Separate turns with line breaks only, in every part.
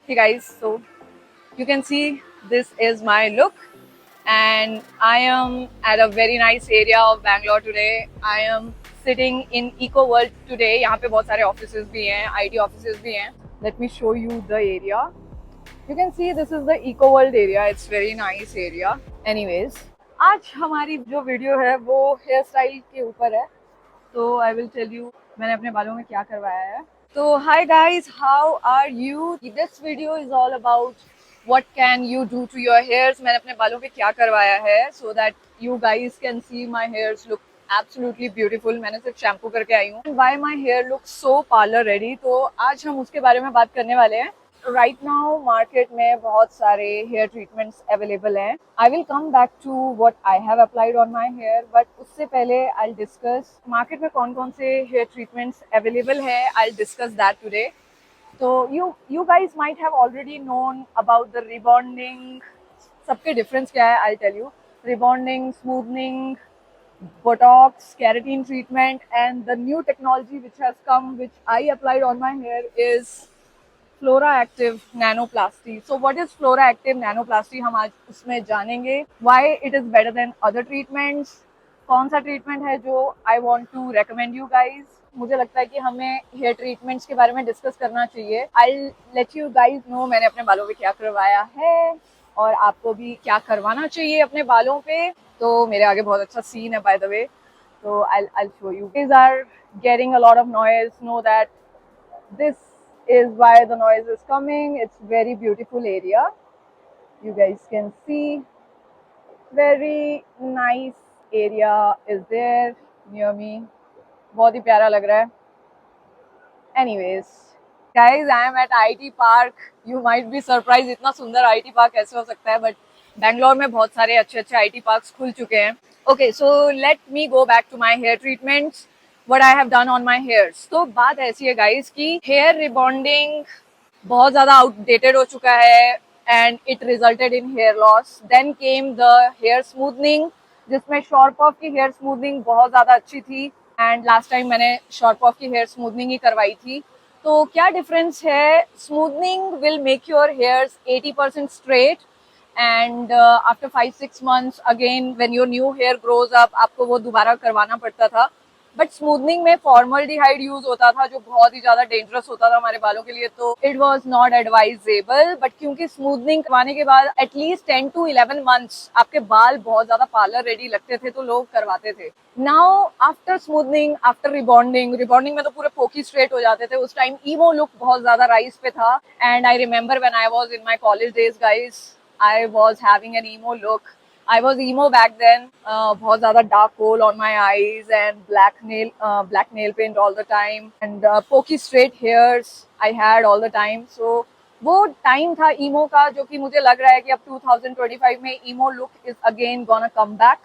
Hey guys, so you can see this is my look and I am at a very nice area of Bangalore today. I am sitting in Eco World today. यहाँ पे बहुत सारे offices भी हैं, IT offices भी हैं. Let me show you the area. You can see this is the Eco World area. It's very nice area. Anyways, आज हमारी जो वीडियो है वो हेयर स्टाइल के ऊपर है. तो I will tell you मैंने अपने बालों में क्या करवाया है. So hi guys, how are you? This video is all about what can you do to your hairs. मैंने अपने बालों पे क्या करवाया है so that you guys can see my hairs look absolutely beautiful. मैंने सिर्फ शैम्पू करके आई हूँ. Why my hair looks so parlor ready? तो आज हम उसके बारे में बात करने वाले हैं. राइट नाउ मार्केट में बहुत सारे हेयर ट्रीटमेंट्स अवेलेबल हैं. I will come back to what I have applied on my hair, but उससे पहले आई डिस्कस मार्केट में कौन कौन से हेयर ट्रीटमेंट्स अवेलेबल है. I discuss that today. तो you guys might have already known about the rebonding. सबके difference क्या है I tell you. Rebonding, smoothening, Botox, keratin treatment, and the new technology which has come, which I applied on my hair, is Flora active nanoplasty. So what is flora active nanoplasty हम आज उसमें जानेंगे. Why it is better than other treatments. कौन सा treatment है जो I want to recommend you guys. मुझे लगता है कि हमें हेयर ट्रीटमेंट्स के बारे में डिस्कस करना चाहिए. I let you guys know मैंने अपने बालों पे क्या करवाया है और आपको भी क्या करवाना चाहिए अपने बालों पे. तो मेरे आगे बहुत अच्छा सीन है बाय द वे. तो I show you. These are getting a lot of noise. Know that this is why the noise is coming. It's very beautiful area. You guys can see very nice area is there near me. बहुत ही प्यारा लग रहा है. Anyways, guys, I am at IT Park. You might be surprised इतना सुंदर IT Park कैसे हो सकता है, but बैंगलोर में बहुत सारे अच्छे अच्छे IT Parks खुल चुके हैं. Okay, so let me go back to my hair treatments. What I have done on my hairs. तो बात ऐसी है गाइस कि हेयर रिबॉन्डिंग बहुत ज़्यादा आउटडेटेड हो चुका है and it resulted in hair loss. Then came the hair smoothening जिसमें शॉर्पऑफ की हेयर स्मूथनिंग बहुत ज़्यादा अच्छी थी एंड लास्ट टाइम मैंने शॉर्पऑफ की हेयर स्मूथनिंग ही करवाई थी. तो क्या डिफरेंस है. Smoothening will make your hairs 80% straight and after 5-6 months again when your new hair grows up आपको वो दोबारा करवाना पड़ता था. बट स्मूथनिंग में फॉर्मल्डिहाइड यूज होता था जो बहुत ही ज्यादा डेंजरस होता था हमारे बालों के लिए. तो it was not advisable. But क्योंकि स्मूथनिंग करवाने के बाद एटलीस्ट 10 to 11 months आपके बाल बहुत ज्यादा पार्लर रेडी लगते थे तो लोग करवाते थे. Now after smoothening, after rebonding में तो पूरे पोकी स्ट्रेट हो जाते थे. उस टाइम ईमो लुक बहुत ज्यादा राइज पे था and I remember when I was in my college days guys, I was having an emo look. I was emo back then. बहुत ज़्यादा dark hole on my eyes and black nail paint all the time and pokey straight hairs I had all the time. So वो time था emo का जो कि मुझे लग रहा है कि अब 2025 में emo look is again gonna come back.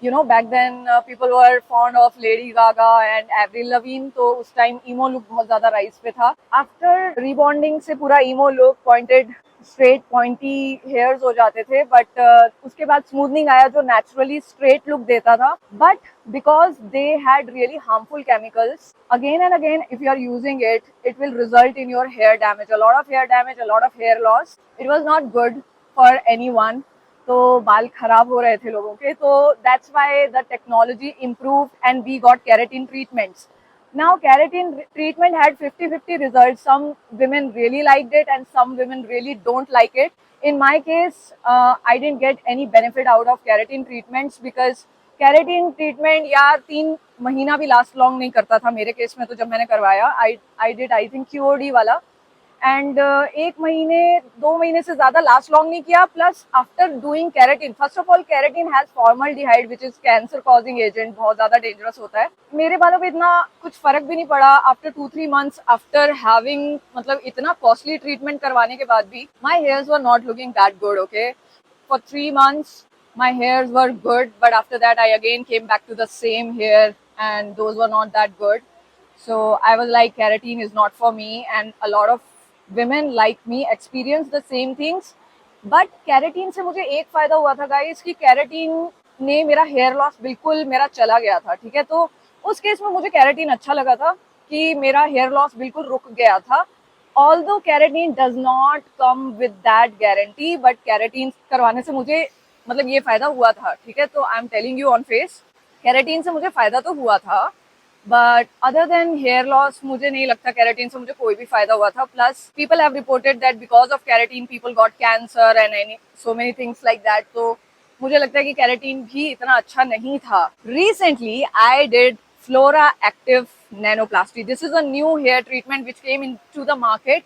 You know, back then people were fond of Lady Gaga and Avril Lavigne. तो उस टाइम emo look बहुत ज़्यादा राइज पे था. After rebonding से पूरा emo look pointed straight pointy hairs हो जाते थे. बट उसके बाद स्मूथनिंग आया जो नेचुरली स्ट्रेट लुक देता था. But because they had really harmful chemicals again and again if you are using it will result in your hair damage, a lot of hair damage, a lot of hair loss. It was not good for anyone. तो बाल खराब हो रहे थे लोगों के. तो that's why the technology improved and we got keratin treatments. Now keratin treatment had 50-50 results. Some women really liked it and some women really don't like it. In my case, I didn't get any benefit out of keratin treatments because keratin treatment यार 3 महीना भी last long नहीं करता था मेरे case में. तो जब मैंने करवाया I did I think QOD वाला एंड 1 महीने 2 महीने से ज्यादा लास्ट लॉन्ग नहीं किया. Plus after doing keratin, first of all keratin has formaldehyde which is cancer causing agent, बहुत ज्यादा डेंजरस होता है. मेरे बालों पे इतना कुछ फर्क भी नहीं पड़ा आफ्टर 2-3 months आफ्टर हैविंग, मतलब इतना कॉस्टली ट्रीटमेंट करवाने के बाद भी माई hairs were not looking that good. Okay, for 3 months my hairs were good, but after that I again came back to the same hair and those were not that good. So I was like keratin is not for me and a lot of women like me experience the same things. But keratin से मुझे एक फायदा हुआ था guys कि keratin ने मेरा hair loss बिल्कुल मेरा चला गया था. ठीक है, तो उस केस में मुझे keratin अच्छा लगा था कि मेरा हेयर लॉस बिल्कुल रुक गया था. Although keratin does not come with that guarantee, but keratin करवाने से मुझे मतलब ये फायदा हुआ था, ठीक है। तो I am telling you on face, keratin से मुझे फायदा तो हुआ था, but other than hair loss मुझे नहीं लगता केराटिन से मुझे कोई भी फायदा हुआ था। Plus people have reported that because of keratin people got cancer and any so many things like that. तो मुझे लगता है कि केराटिन भी इतना अच्छा नहीं था। Recently I did Flora active nanoplasty. This is a new hair treatment which came in to the market.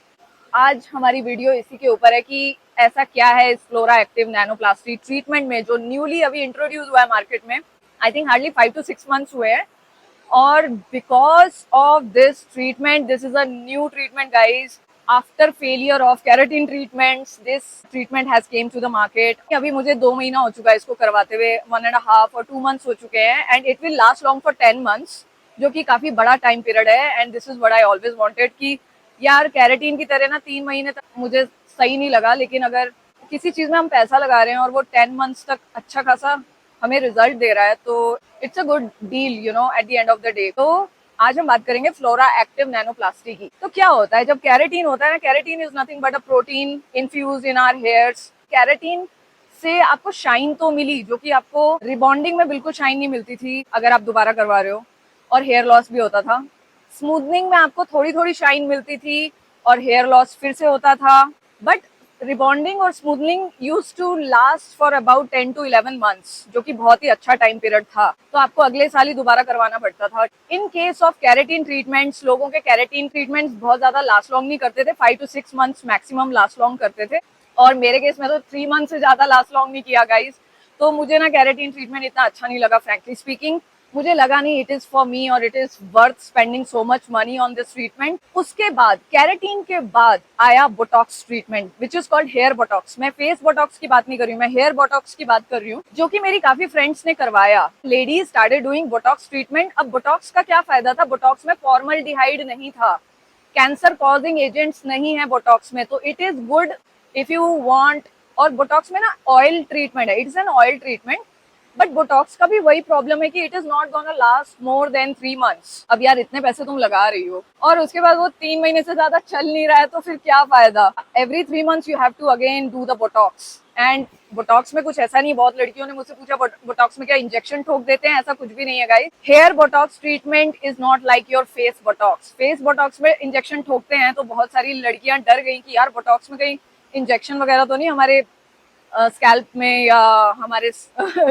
आज हमारी वीडियो इसी के ऊपर है कि ऐसा क्या है इस फ्लोरा एक्टिव नैनोप्लास्टी ट्रीटमेंट में जो न्यूली अभी इंट्रोड्यूस हुआ है मार्केट में। I think hardly 5 to 6 months हुए हैं। और because of this treatment, this is a new treatment guys, after failure of keratin treatments this treatment has come to the market. अभी मुझे 2 महीना हो चुका है इसको करवाते हुए, 1.5 or 2 months हो चुके हैं, and it will last long for 10 months, जो कि काफी बड़ा टाइम पीरियड है। And this is what I always wanted कि यार कैरेटीन की तरह ना 3 महीने तक मुझे सही नहीं लगा, लेकिन अगर किसी चीज में हम पैसा लगा रहे हैं और वो 10 months तक अच्छा खासा हमें रिजल्ट दे रहा है, तो it's a good deal you know at the end of the day. तो आज हम बात करेंगे फ्लोरा एक्टिव नैनोप्लास्टी की। तो क्या होता है जब कैरेटीन होता है ना, keratin is nothing but a protein infuse in our hairs. Keratin से आपको शाइन तो मिली, जो कि आपको रिबॉन्डिंग में बिल्कुल शाइन नहीं मिलती थी अगर आप दोबारा करवा रहे हो, और हेयर लॉस भी होता था। स्मूथनिंग में आपको थोड़ी थोड़ी शाइन मिलती थी और हेयर लॉस फिर से होता था, बट रिबॉन्डिंग और smoothening use to last for about 10 to 11 months, जो कि बहुत ही अच्छा टाइम पीरियड था। तो आपको अगले साल ही दोबारा करवाना पड़ता था। In case of keratin treatments, लोगों के कैरेटीन ट्रीटमेंट्स बहुत ज्यादा लास्ट लॉन्ग नहीं करते थे, 5 to 6 months maximum last long करते थे, और मेरे केस में तो 3 months से ज्यादा लास्ट लॉन्ग नहीं किया गाइज। तो मुझे ना कैरेटीन ट्रीटमेंट इतना अच्छा नहीं लगा, फ्रैंकली स्पीकिंग। मुझे लगा नहीं इट इज फॉर मी और it is worth spending so much money on this treatment. उसके बाद कैरेटीन के बाद आया Botox treatment which is called hair Botox. मैं फेस बोटॉक्स की बात नहीं कर रही हूँ, मैं हेयर बोटॉक्स की बात कर रही हूँ, जो कि मेरी काफी फ्रेंड्स ने करवाया। Ladies started doing Botox treatment. अब बोटॉक्स का क्या फायदा था, बोटॉक्स में फॉर्मल्डिहाइड नहीं था, कैंसर कॉजिंग एजेंट्स नहीं है बोटॉक्स में, तो it is good if you want. और बोटॉक्स में ना ऑयल ट्रीटमेंट है, it's an oil treatment, but Botox का भी वही प्रॉब्लम है कि it is not gonna last more than 3 months। अब यार इतने पैसे तुम लगा रही हो और उसके बाद वो 3 महीने से ज्यादा चल नहीं रहा है, तो फिर क्या फायदा। Every 3 months you have to again do the Botox. And Botox में कुछ ऐसा नहीं, बहुत लड़कियों ने मुझसे पूछा बोटॉक्स में क्या इंजेक्शन ठोक देते हैं, ऐसा कुछ भी नहीं है guys. Hair Botox treatment is not like your face Botox. Face Botox में इंजेक्शन ठोकते हैं तो बहुत सारी लड़कियां डर गई कि यार बोटॉक्स में कहीं इंजेक्शन वगैरह तो नहीं हमारे स्कैल्प में या हमारे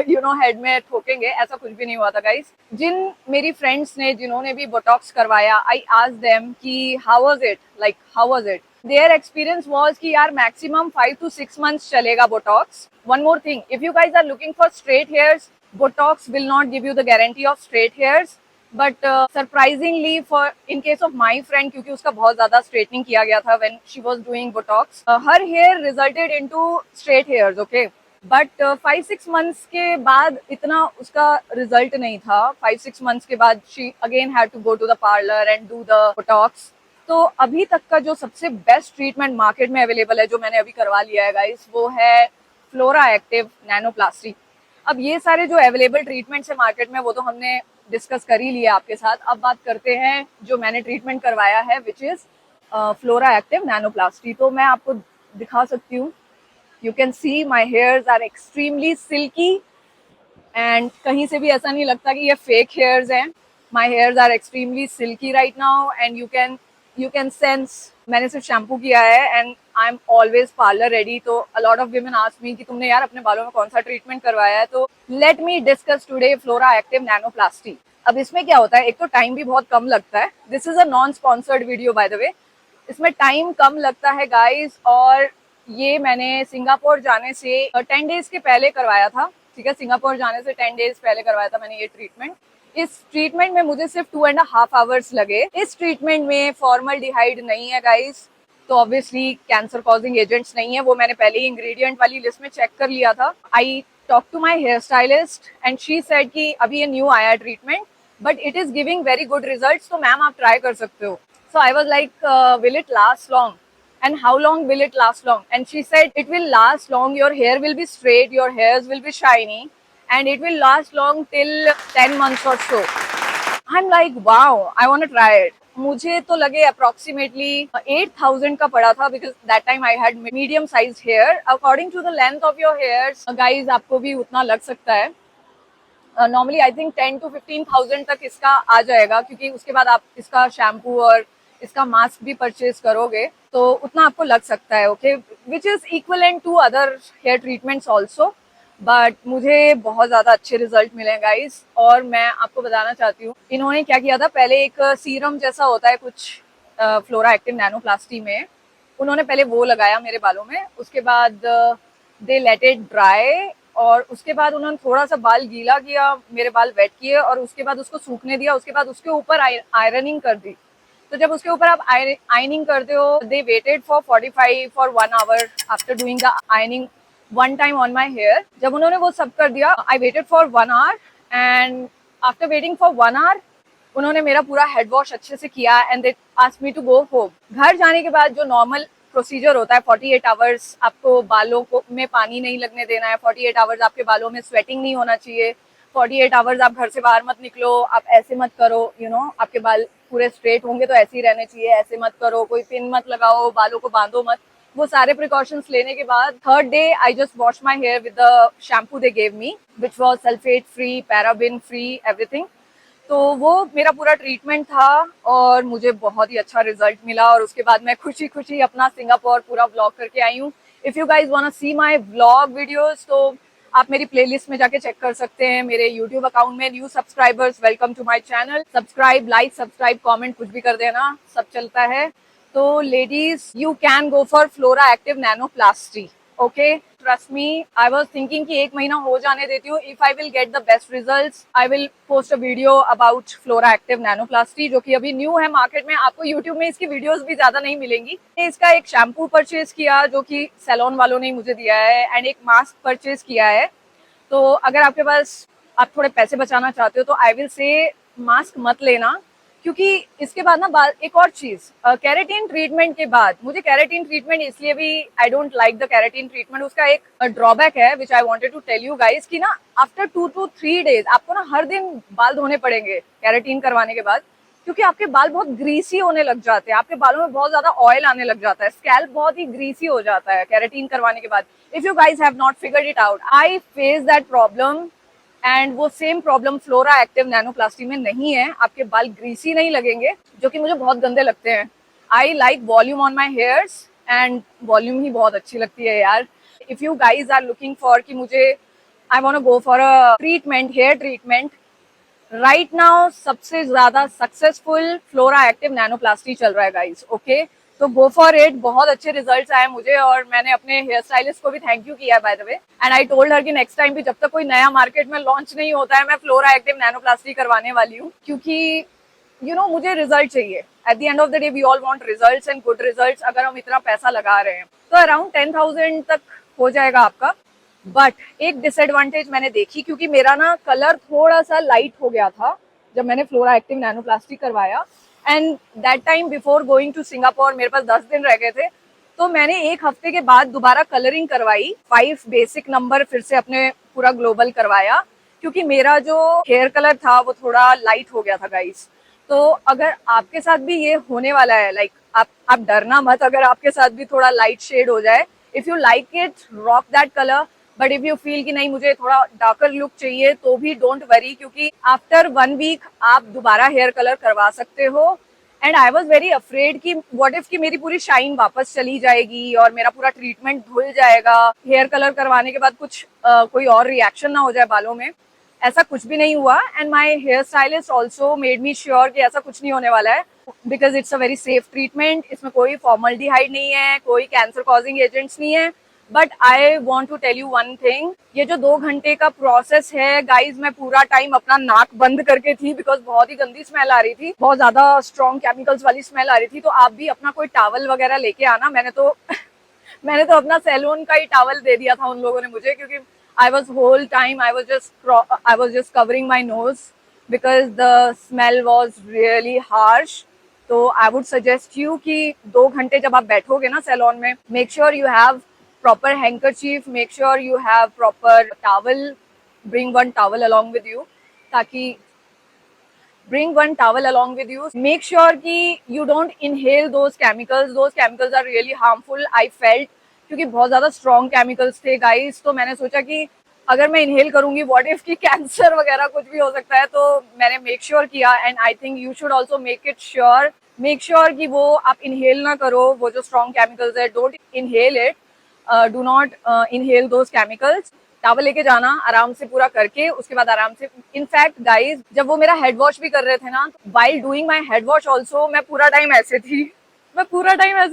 यू नो हेड में ठोकेंगे, ऐसा कुछ भी नहीं हुआ था गाइस। जिन मेरी फ्रेंड्स ने जिन्होंने भी बोटॉक्स करवाया, आई आस्क्ड देम कि how was it, like how was it. Their experience was कि यार मैक्सिमम 5 to 6 months चलेगा Botox. One more thing, if you guys are looking for straight hairs, Botox will not give you the guarantee of straight hairs, but surprisingly for in case of my friend, क्योंकि उसका बहुत ज्यादा straightening किया गया था when she was doing Botox, her hair resulted into straight hairs, okay. But 5-6 months के बाद इतना उसका रिजल्ट नहीं था। 5-6 months के बाद she again had to go to the parlour and do the Botox. तो अभी तक का जो सबसे बेस्ट ट्रीटमेंट मार्केट में अवेलेबल है, जो मैंने अभी करवा लिया है गाइस, वो है फ्लोरा एक्टिव नैनोप्लास्टी। अब ये सारे जो अवेलेबल ट्रीटमेंट्स है मार्केट में, वो तो हमने डिस्कस कर ही लिया आपके साथ। अब बात करते हैं जो मैंने ट्रीटमेंट करवाया है, which is flora active nanoplasty. तो मैं आपको दिखा सकती हूँ, you can see my hairs are extremely silky, and कहीं से भी ऐसा नहीं लगता कि ये फेक हेयर्स हैं। My hairs are extremely silky right now, and you can sense मैंने सिर्फ शैम्पू किया है, and I am always parlour ready. तो a lot of women ask me कि तुमने यार अपने बालों में कौन सा ट्रीटमेंट करवाया है, तो let me discuss today Flora active nanoplasty. अब इसमें क्या होता है, एक तो टाइम भी बहुत कम लगता है। This is a non sponsored video bye the वे। इसमें टाइम कम लगता है गाइस, और ये मैंने सिंगापुर जाने से 10 days के पहले करवाया था, ठीक है। सिंगापुर जाने से 10 days पहले करवाया था मैंने ये ट्रीटमेंट। इस ट्रीटमेंट में मुझे सिर्फ 2.5 hours लगे। इस ट्रीटमेंट में फॉर्मल्डिहाइड नहीं है गाइस, तो ऑब्वियसली कैंसर कॉजिंग एजेंट्स नहीं है, वो मैंने पहले ही इंग्रेडिएंट वाली लिस्ट में चेक कर लिया था। I talk to my hair stylist and she said कि अभी ये न्यू आया है treatment, but it is giving very good results, तो मैम आप ट्राई कर सकते हो। So I was like will it last long and how long will it last long? And she said it will last long, your hair will be straight, your hairs will be shiny, and it will last long till 10 months or so. I'm like, wow, I want to try it. मुझे तो लगे approximately 8,000 का पड़ा था, because that time I had medium size hair. According to the length of your hairs guys आपको भी उतना लग सकता है। नॉर्मली आई थिंक 10 to 15,000 तक इसका आ जाएगा, क्योंकि उसके बाद आप इसका शैम्पू और इसका मास्क भी परचेज करोगे तो उतना आपको लग सकता है। Okay, which is equivalent to other hair treatments also, but मुझे बहुत ज्यादा अच्छे रिजल्ट मिले गाइस। और मैं आपको बताना चाहती हूँ इन्होंने क्या किया था, पहले एक सीरम जैसा होता है कुछ फ्लोरा एक्टिव नैनोप्लास्टी में, उन्होंने पहले वो लगाया मेरे बालों में। उसके बाद दे लेट इट ड्राई, और उसके बाद उन्होंने थोड़ा सा बाल गीला किया, मेरे बाल वेट किए, और उसके बाद उसको सूखने दिया। उसके बाद उसके ऊपर आयरनिंग कर दी। तो जब उसके ऊपर आप आयनिंग करते हो, they waited for 45 for 1 hour after doing the ironing one time on my hair. जब उन्होंने वो सब कर दिया, I waited for 1 hour, and after waiting for 1 hour उन्होंने मेरा पूरा हेड वॉश अच्छे से किया, and they asked me to go home. घर जाने के बाद जो नॉर्मल प्रोसीजर होता है, 48 आवर्स आपको बालों को में पानी नहीं लगने देना है, 48 आवर्स आपके बालों में स्वेटिंग नहीं होना चाहिए, 48 आवर्स आप घर से बाहर मत निकलो, आप ऐसे मत करो, आपके बाल पूरे स्ट्रेट होंगे तो ऐसे ही रहने चाहिए, ऐसे मत करो, कोई पिन मत लगाओ, बालों को बांधो मत। वो सारे प्रिकॉशंस लेने के बाद third day I just wash my here with the shampoo they gave me, which was sulphate free, paraben free, everything. तो वो मेरा पूरा ट्रीटमेंट था और मुझे बहुत ही अच्छा रिजल्ट मिला। और उसके बाद मैं खुशी खुशी अपना सिंगापुर पूरा व्लॉग करके आई हूँ। If you guys want to see my vlog videos तो आप मेरी प्लेलिस्ट में जाके चेक कर सकते हैं। मेरे यूट्यूब अकाउंट में new subscribers, welcome to my channel. Subscribe, like, subscribe, comment कुछ भी कर देना, सब चलता है। तो ladies, you can go for Flora active nanoplasty. Okay, trust me, I was thinking कि 1 महीना हो जाने देती हूँ। If I will get the best results, I will post a video about Flora active nanoplasty, जो कि अभी न्यू है मार्केट में। आपको यूट्यूब में इसकी वीडियोस भी ज्यादा नहीं मिलेंगी। इसका एक शैम्पू परचेज किया जो कि सैलून वालों ने मुझे दिया है, एंड एक मास्क परचेज किया है। तो अगर आपके पास, आप थोड़े पैसे बचाना चाहते हो तो आई विल से मास्क मत लेना, क्योंकि इसके बाद ना एक और चीज, कैरेटीन ट्रीटमेंट के बाद, मुझे कैरेटीन ट्रीटमेंट इसलिए भी I don't like the keratin treatment, उसका एक ड्रॉबैक है which I wanted to tell you guys, कि ना आफ्टर 2 to 3 डेज आपको ना हर दिन बाल धोने पड़ेंगे कैरेटीन करवाने के बाद, क्योंकि आपके बाल बहुत ग्रीसी होने लग जाते हैं, आपके बालों में बहुत ज्यादा ऑयल आने लग जाता है, स्कैल्प बहुत ही ग्रीसी हो जाता है कैरेटीन करवाने के बाद। If you guys have not figured it out, I face that problem, and वो सेम प्रॉब्लम फ्लोरा एक्टिव नैनोप्लास्टी में नहीं है। आपके बाल ग्रीसी नहीं लगेंगे, जो कि मुझे बहुत गंदे लगते हैं। I like volume on my hairs, and volume ही बहुत अच्छी लगती है यार। If you guys are looking for कि मुझे, I want to go for a treatment, hair treatment, right now सबसे ज्यादा सक्सेसफुल फ्लोरा एक्टिव नैनोप्लास्टी चल रहा है गाइज। ओके, तो गो फॉर इट। बहुत अच्छे रिजल्ट्स आए मुझे, और मैंने अपने हेयर स्टाइलिस्ट को भी थैंक यू किया bye the way, and I told her कि नेक्स्ट टाइम भी जब तक कोई नया मार्केट में लॉन्च नहीं होता है, मैं फ्लोरा एक्टिव नैनोप्लास्टी करवाने वाली हूँ, क्योंकि मुझे रिजल्ट चाहिए। At the end of the day we all want results, and good results. अगर हम इतना पैसा लगा रहे हैं तो अराउंड 10,000 तक हो जाएगा आपका। बट एक डिसएडवांटेज मैंने देखी, क्योंकि मेरा ना कलर थोड़ा सा लाइट हो गया था जब मैंने फ्लोरा एक्टिव नैनोप्लास्टी करवाया, and that time before going to Singapore मेरे पास 10 दिन रह गए थे, तो मैंने 1 हफ्ते के बाद दोबारा कलरिंग करवाई, 5 बेसिक नंबर फिर से अपने पूरा ग्लोबल करवाया, क्योंकि मेरा जो हेयर कलर था वो थोड़ा लाइट हो गया था गाइस। तो अगर आपके साथ भी ये होने वाला है, लाइक आप डरना मत अगर आपके साथ भी थोड़ा लाइट शेड हो जाए। If you like it, rock that colour, but if you feel कि नहीं मुझे थोड़ा डार्कर लुक चाहिए, तो भी डोंट वरी, क्योंकि आफ्टर 1 वीक आप दोबारा हेयर कलर करवा सकते हो। And I was very afraid कि व्हाट इफ कि मेरी पूरी शाइन वापस चली जाएगी और मेरा पूरा ट्रीटमेंट धुल जाएगा, हेयर कलर करवाने के बाद कुछ कोई और रिएक्शन ना हो जाए बालों में। ऐसा कुछ भी नहीं हुआ, and my hair stylist also made me sure कि ऐसा कुछ नहीं होने वाला है, because it's a very safe treatment. इसमें कोई फॉर्मल्डिहाइड नहीं है, कोई कैंसर कॉजिंग एजेंट्स नहीं है। But I want to tell you one thing, ये जो 2 घंटे का प्रोसेस है गाइज, मैं पूरा टाइम अपना नाक बंद करके थी, बिकॉज बहुत ही गंदी स्मेल आ रही थी, बहुत ज्यादा स्ट्रॉन्ग केमिकल्स वाली स्मेल आ रही थी। तो आप भी अपना कोई टावल वगैरह लेके आना। मैंने तो मैंने तो अपना सैलून का ही टावल दे दिया था उन लोगों ने मुझे, क्योंकि I was whole time I was just covering my nose because the smell was really harsh. तो I would suggest you कि 2 घंटे जब आप बैठोगे ना सैलून में, make sure you have proper handkerchief, make sure you have proper towel, bring one towel along with you, ताकि bring one towel along with you. Make sure कि you don't inhale those chemicals. Those chemicals are really harmful. I felt क्योंकि बहुत ज़्यादा strong chemicals थे guys, तो मैंने सोचा कि अगर मैं inhale करूँगी what if कि कैंसर वगैरह कुछ भी हो सकता है, तो मैंने make sure किया and I think you should also make sure कि वो आप inhale ना करो वो जो strong chemicals है, don't inhale it. Do not inhale those chemicals. Towel लेके जाना आराम से पूरा करके, उसके बाद आराम से. इनफैक्ट गाइज जब वो मेरा हेड वॉश भी कर रहे थे ना, while doing my head wash also मैं पूरा टाइम ऐसे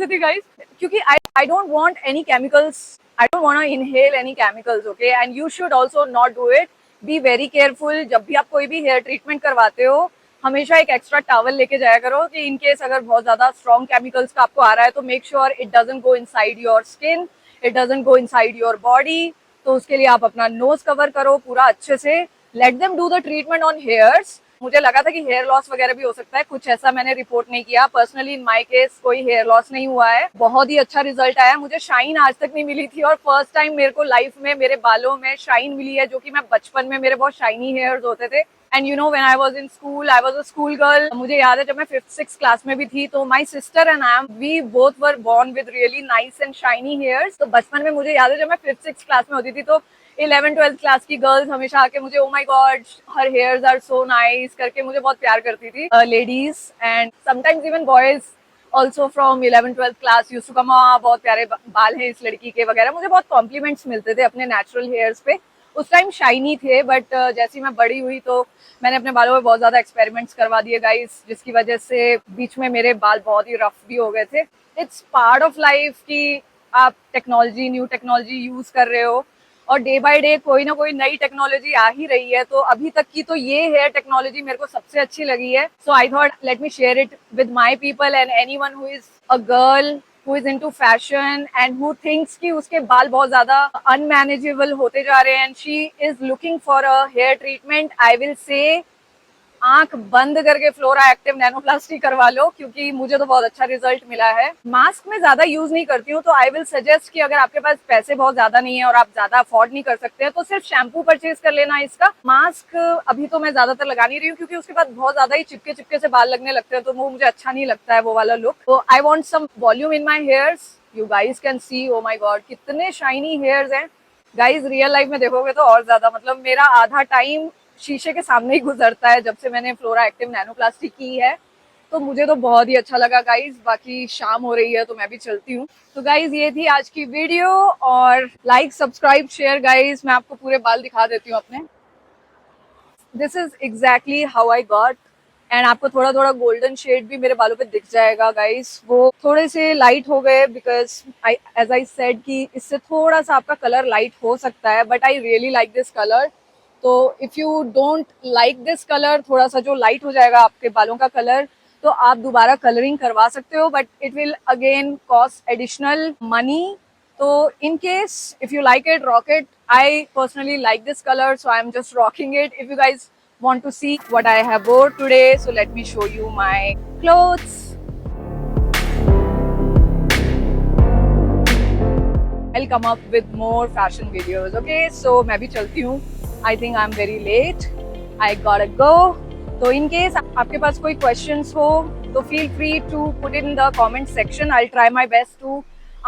थी गाइज, क्योंकि I don't want any chemicals, I don't want inhale any chemicals. Okay, and you should also not do it. Be very careful. जब भी आप कोई भी हेयर ट्रीटमेंट करवाते हो, हमेशा एक एक्स्ट्रा टॉवल लेके जाया करो कि इन केस अगर बहुत ज्यादा स्ट्रॉन्ग केमिकल्स का आपको आ रहा है तो make sure it doesn't go inside your skin, it doesn't go inside your body. तो उसके लिए आप अपना नोज कवर करो पूरा अच्छे से. Let them do the treatment on hairs. मुझे लगा था कि हेयर लॉस वगैरह भी हो सकता है, कुछ ऐसा मैंने रिपोर्ट नहीं किया. पर्सनली इन माय केस कोई हेयर लॉस नहीं हुआ है. बहुत ही अच्छा रिजल्ट आया. मुझे शाइन आज तक नहीं मिली थी और फर्स्ट टाइम मेरे को लाइफ में मेरे बालों में शाइन मिली है, जो कि मैं बचपन में मेरे बहुत शाइनी हेयर्स होते थे. And you know when I was in school, I was a school girl. मुझे याद है जब मैं 5th-6th क्लास में भी थी, तो my sister and I am we both were born with really nice and shiny hairs. तो बचपन में मुझे याद है जब मैं 5th-6th क्लास में होती थी, तो 11th-12th क्लास की गर्ल्स हमेशा आके मुझे oh my god her hairs are so nice करके मुझे बहुत प्यार करती थी. Ladies and sometimes even boys also from 11th-12th class used to come, बहुत प्यारे बाल हैं इस लड़की के वगैरह. मुझे बहुत कॉम्प्लीमेंट्स मिलते थे अपने नेचुरल हेयर्स पे. उस टाइम शाइनी थे, बट जैसी मैं बड़ी हुई तो मैंने अपने बालों में बहुत ज्यादा एक्सपेरिमेंट्स करवा दिए गाइस, जिसकी वजह से बीच में मेरे बाल बहुत ही रफ भी हो गए थे. इट्स पार्ट ऑफ लाइफ कि आप टेक्नोलॉजी, न्यू टेक्नोलॉजी यूज कर रहे हो और डे बाय डे कोई ना कोई नई टेक्नोलॉजी आ ही रही है. तो अभी तक की तो ये हेयर टेक्नोलॉजी मेरे को सबसे अच्छी लगी है. So I thought let me share it with my people and anyone who is a girl who is into fashion and who thinks कि उसके बाल बहुत ज्यादा unmanageable होते जा रहे हैं and she is looking for a hair treatment. I will say आंख बंद करके फ्लोरा एक्टिव नैनोप्लास्टी करवा लो, क्योंकि मुझे तो बहुत अच्छा रिजल्ट मिला है. मास्क में ज्यादा यूज नहीं करती हूँ, तो आई विल सजेस्ट कि अगर आपके पास पैसे बहुत ज्यादा नहीं है और आप ज्यादा अफोर्ड नहीं कर सकते हैं, तो सिर्फ शैम्पू परचेज कर लेना इसका. मास्क अभी तो मैं ज्यादातर लगा नहीं रही हूँ, क्योंकि उसके बाद बहुत ज्यादा ही चिपके चिपके से बाल लगने लगते हैं, तो वो मुझे अच्छा नहीं लगता है वो वाला लुक. तो I want some volume in my hairs. You guys can see, oh my god कितने शाइनी हेयर्स हैं गाइज. रियल लाइफ में देखोगे तो और ज्यादा, मतलब मेरा आधा टाइम शीशे के सामने ही गुजरता है जब से मैंने फ्लोरा एक्टिव नैनोप्लास्टी की है. तो मुझे तो बहुत ही अच्छा लगा गाइज. बाकी शाम हो रही है तो मैं भी चलती हूँ. तो गाइज ये थी आज की वीडियो, और लाइक सब्सक्राइब शेयर गाइज. मैं आपको पूरे बाल दिखा देती हूँ अपने. This is exactly how I got. And आपको थोड़ा थोड़ा गोल्डन शेड भी मेरे बालों पे दिख जाएगा गाइस. वो थोड़े से लाइट हो गए बिकॉज एज आई सेड कि इससे थोड़ा सा आपका कलर लाइट हो सकता है, but I really like this colour. तो if you don't like this colour, थोड़ा सा जो लाइट हो जाएगा आपके बालों का कलर, तो आप दोबारा कलरिंग करवा सकते हो, but it will again cost additional money. तो in case if you like it, rock it. I personally like this color, so I'm just rocking it. If you guys want to see what I have wore today, so let me show you my clothes. I'll come up with more fashion videos. Okay, so मैं भी चलती हूँ. I think I'm very late. I gotta go. So in case आपके पास कोई questions हो, तो feel free to put it in the comment section. I'll try my best to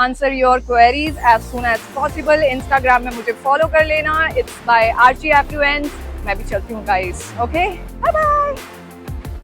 answer your queries as soon as possible. Instagram में मुझे follow कर लेना. It's by Archie Affluence. मैं भी चलती हूँ guys. Okay, bye bye.